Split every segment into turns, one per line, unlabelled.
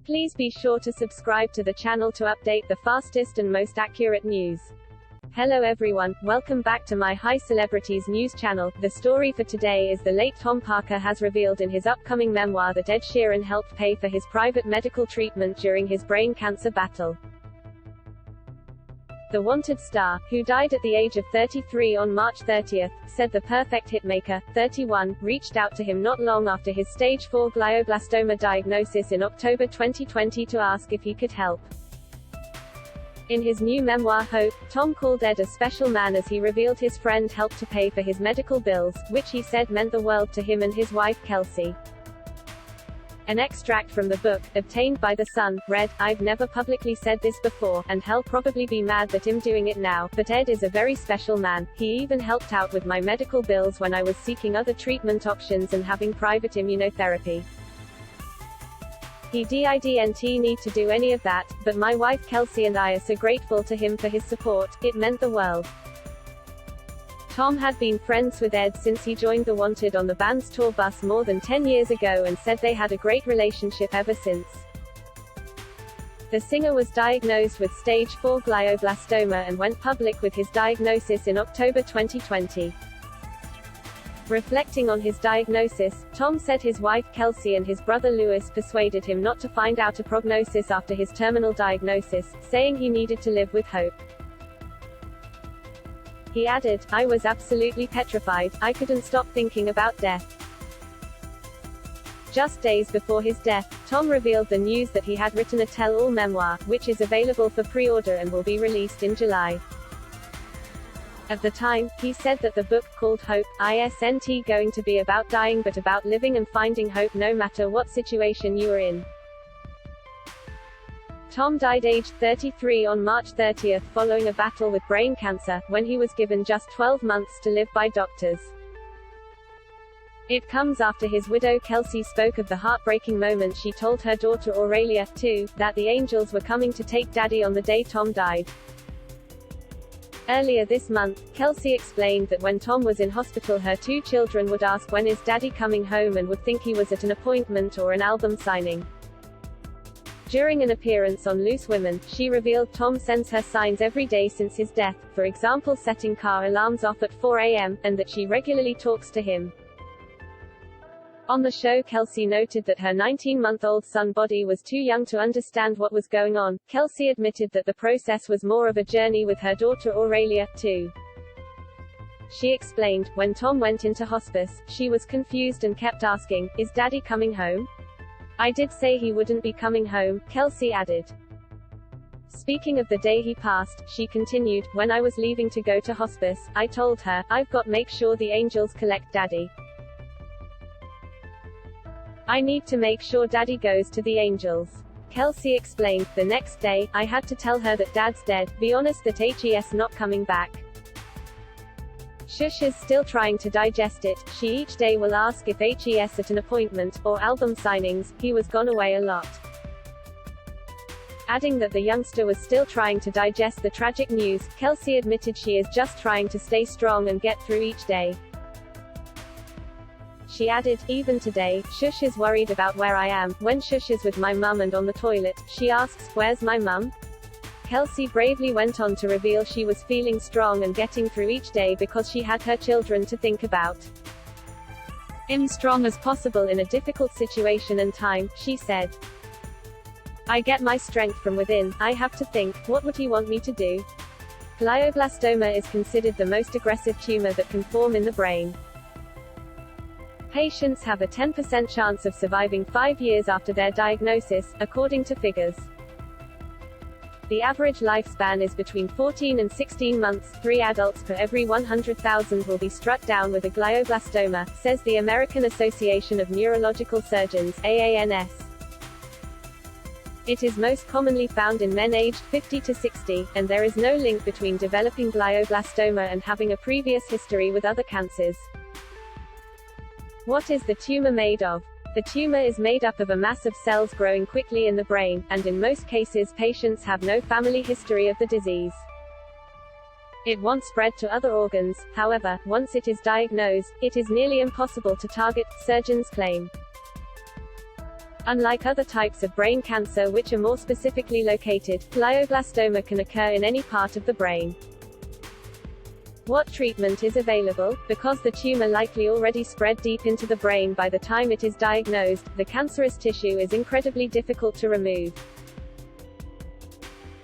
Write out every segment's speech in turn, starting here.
Please be sure to subscribe to the channel to update the fastest and most accurate news. Hello everyone, welcome back to my High Celebrities news channel. The story for today is the late Tom Parker has revealed in his upcoming memoir that Ed Sheeran helped pay for his private medical treatment during his brain cancer battle. The wanted star, who died at the age of 33 on March 30, said the perfect hitmaker, 31, reached out to him not long after his stage 4 glioblastoma diagnosis in October 2020 to ask if he could help. In his new memoir Hope, Tom called Ed a special man as he revealed his friend helped to pay for his medical bills, which he said meant the world to him and his wife Kelsey. An extract from the book, obtained by The Sun, read, "I've never publicly said this before, and hell probably be mad that I'm doing it now, but Ed is a very special man. He even helped out with my medical bills when I was seeking other treatment options and having private immunotherapy. He didn't need to do any of that, but my wife Kelsey and I are so grateful to him for his support, it meant the world." Tom had been friends with Ed since he joined The Wanted on the band's tour bus more than 10 years ago and said they had a great relationship ever since. The singer was diagnosed with stage 4 glioblastoma and went public with his diagnosis in October 2020. Reflecting on his diagnosis, Tom said his wife Kelsey and his brother Louis persuaded him not to find out a prognosis after his terminal diagnosis, saying he needed to live with hope. He added, "I was absolutely petrified, I couldn't stop thinking about death." Just days before his death, Tom revealed the news that he had written a tell-all memoir, which is available for pre-order and will be released in July. At the time, he said that the book, called Hope, isn't going to be about dying but about living and finding hope no matter what situation you are in. Tom died aged 33 on March 30 following a battle with brain cancer, when he was given just 12 months to live by doctors. It comes after his widow Kelsey spoke of the heartbreaking moment she told her daughter Aurelia, too, that the angels were coming to take Daddy on the day Tom died. Earlier this month, Kelsey explained that when Tom was in hospital her two children would ask when is Daddy coming home and would think he was at an appointment or an album signing. During an appearance on Loose Women, she revealed Tom sends her signs every day since his death, for example setting car alarms off at 4 a.m., and that she regularly talks to him. On the show Kelsey noted that her 19-month-old son Body was too young to understand what was going on. Kelsey admitted that the process was more of a journey with her daughter Aurelia, too. She explained, when Tom went into hospice, she was confused and kept asking, "Is Daddy coming home? I did say he wouldn't be coming home," Kelsey added. Speaking of the day he passed, she continued, "When I was leaving to go to hospice, I told her, I've got make sure the angels collect Daddy. I need to make sure Daddy goes to the angels." Kelsey explained, "The next day, I had to tell her that Dad's dead, be honest that he's not coming back. Shush is still trying to digest it. She each day will ask if he's at an appointment, or album signings, he was gone away a lot." Adding that the youngster was still trying to digest the tragic news, Kelsey admitted she is just trying to stay strong and get through each day. She added, "Even today, Shush is worried about where I am. When Shush is with my mum and on the toilet, she asks, 'Where's my mum?'" Kelsey bravely went on to reveal she was feeling strong and getting through each day because she had her children to think about. "I'm strong as possible in a difficult situation and time," she said. "I get my strength from within. I have to think, what would he want me to do?" Glioblastoma is considered the most aggressive tumor that can form in the brain. Patients have a 10% chance of surviving 5 years after their diagnosis, according to figures. The average lifespan is between 14 and 16 months. 3 adults per every 100,000 will be struck down with a glioblastoma, says the American Association of Neurological Surgeons, AANS. It is most commonly found in men aged 50 to 60, and there is no link between developing glioblastoma and having a previous history with other cancers. What is the tumor made of? The tumor is made up of a mass of cells growing quickly in the brain, and in most cases patients have no family history of the disease. It once spread to other organs, however, once it is diagnosed, it is nearly impossible to target, surgeons claim. Unlike other types of brain cancer which are more specifically located, glioblastoma can occur in any part of the brain. What treatment is available? Because the tumor likely already spread deep into the brain by the time it is diagnosed, the cancerous tissue is incredibly difficult to remove.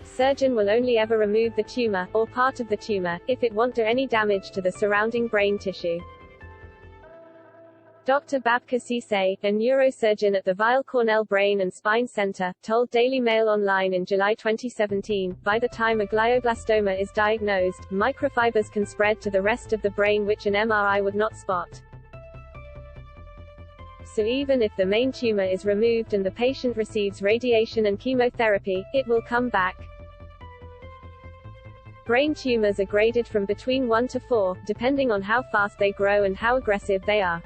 Surgeon will only ever remove the tumor, or part of the tumor, if it won't do any damage to the surrounding brain tissue. Dr. Babka Cisse, a neurosurgeon at the Weill Cornell Brain and Spine Center, told Daily Mail Online in July 2017, by the time a glioblastoma is diagnosed, microfibers can spread to the rest of the brain which an MRI would not spot. So even if the main tumor is removed and the patient receives radiation and chemotherapy, it will come back. Brain tumors are graded from between 1 to 4, depending on how fast they grow and how aggressive they are.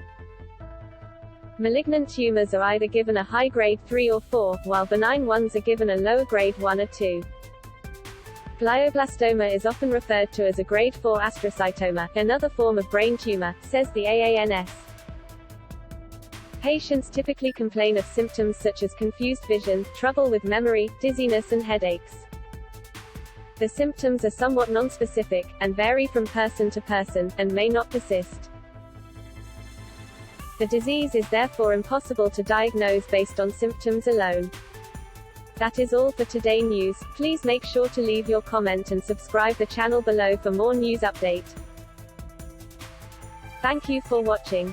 Malignant tumors are either given a high grade 3 or 4, while benign ones are given a lower grade 1 or 2. Glioblastoma is often referred to as a grade 4 astrocytoma, another form of brain tumor, says the AANS. Patients typically complain of symptoms such as confused vision, trouble with memory, dizziness and headaches. The symptoms are somewhat nonspecific, and vary from person to person, and may not persist. The disease is therefore impossible to diagnose based on symptoms alone. That is all for today news. Please make sure to leave your comment and subscribe the channel below for more news update. Thank you for watching.